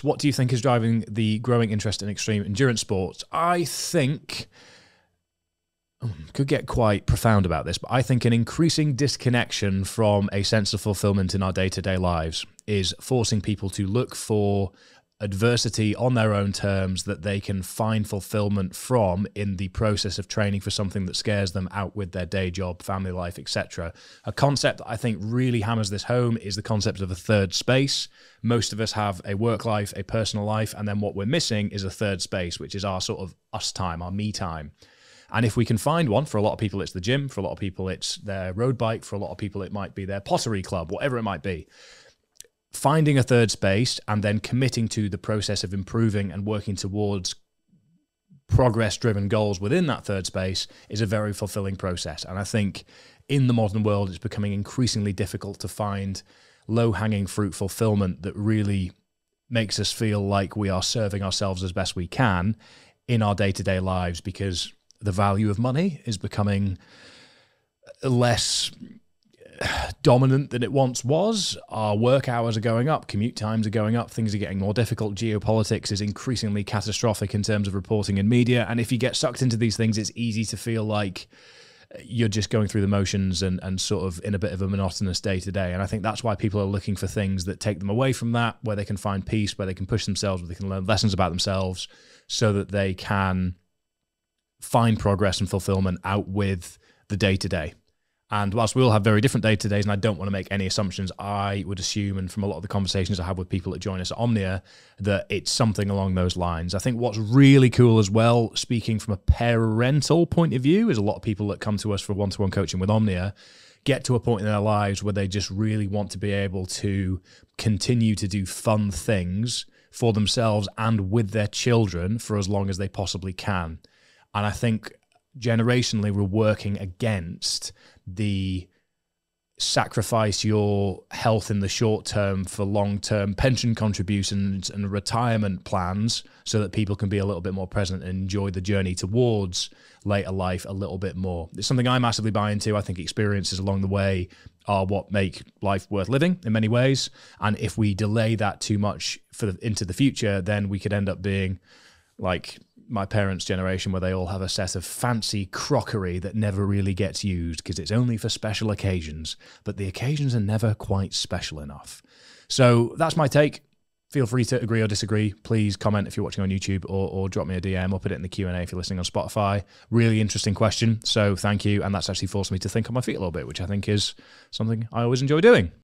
What do you think is driving the growing interest in extreme endurance sports? I think, could get quite profound about this, but I think an increasing disconnection from a sense of fulfillment in our day-to-day lives is forcing people to look for adversity on their own terms that they can find fulfillment from in the process of training for something that scares them out with their day job, family life, etc. A concept that I think really hammers this home is the concept of a third space. Most of us have a work life, a personal life, and then what we're missing is a third space, which is our sort of us time, our me time. And if we can find one, for a lot of people it's the gym, for a lot of people it's their road bike, for a lot of people it might be their pottery club, whatever it might be. Finding a third space and then committing to the process of improving and working towards progress-driven goals within that third space is a very fulfilling process. And I think in the modern world, it's becoming increasingly difficult to find low-hanging fruit fulfillment that really makes us feel like we are serving ourselves as best we can in our day-to-day lives, because the value of money is becoming less dominant than it once was. Our work hours are going up, commute times are going up, things are getting more difficult, geopolitics is increasingly catastrophic in terms of reporting in media, and if you get sucked into these things, it's easy to feel like you're just going through the motions and sort of in a bit of a monotonous day to day. And I think that's why people are looking for things that take them away from that, where they can find peace, where they can push themselves, where they can learn lessons about themselves, so that they can find progress and fulfillment out with the day to day. And whilst we all have very different day-to-days, and I don't want to make any assumptions, I would assume, and from a lot of the conversations I have with people that join us at Omnia, that it's something along those lines. I think what's really cool as well, speaking from a parental point of view, is a lot of people that come to us for one-to-one coaching with Omnia get to a point in their lives where they just really want to be able to continue to do fun things for themselves and with their children for as long as they possibly can. And I think generationally, we're working against the sacrifice your health in the short term for long-term pension contributions and retirement plans so that people can be a little bit more present and enjoy the journey towards later life a little bit more. It's something I massively buy into. I think experiences along the way are what make life worth living in many ways. And if we delay that too much into the future, then we could end up being like my parents' generation, where they all have a set of fancy crockery that never really gets used because it's only for special occasions, but the occasions are never quite special enough. So that's my take. Feel free to agree or disagree. Please comment if you're watching on YouTube, or drop me a DM or put it in the Q&A if you're listening on Spotify. Really interesting question, so thank you. And that's actually forced me to think on my feet a little bit, which I think is something I always enjoy doing.